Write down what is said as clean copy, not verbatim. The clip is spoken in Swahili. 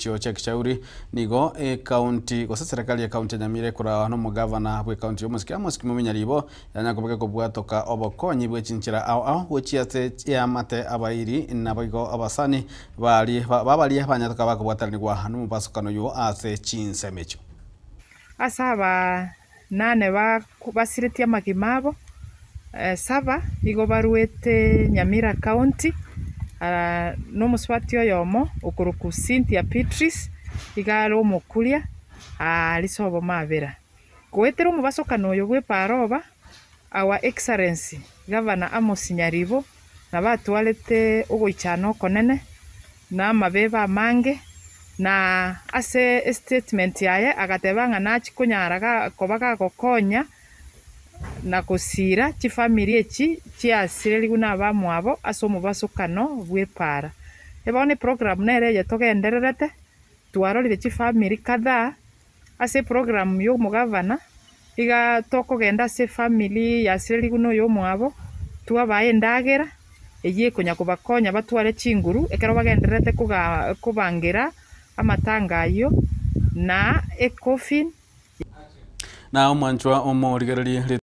chio cha Kishauri nigo county kwa serikali ya county Nyamire kura no mugavana bwe county omusiki muminya ribo yanakobeka kubwatoka obokonyi bwe chinchira au wechiate ya mate abairi nabigo abasani babali abanyatoka bakubwataranirwa no mubasukano yo ase chinsemecho asaba nane basiritia magimabo saba igo baruete Nyamira county no muswati oyomo okuruku Cynthia Beatrice igaro omukuria alisobo mabera kwetera omubasokano oyo bwe paroba our excellency governor Amos Nyaribo na batwalete ogoichana okonene na amabeba amange na ase statement yaye agatebanga nachikunyaraga kobaga gokonya na kusira chifamily echi chiasire guna bamwabo aso mubasokano bwepara ebone program nere yetogendererete twarorire chifamily kadhaa ase program yo mugavana iga tokogenda ase family yasire guno yo mwabo twabaye ndagera eye kunya kubakonya batware chinguru ekero bagendererete kubangira amatangayo na ekofin na omwanchwa omorigereri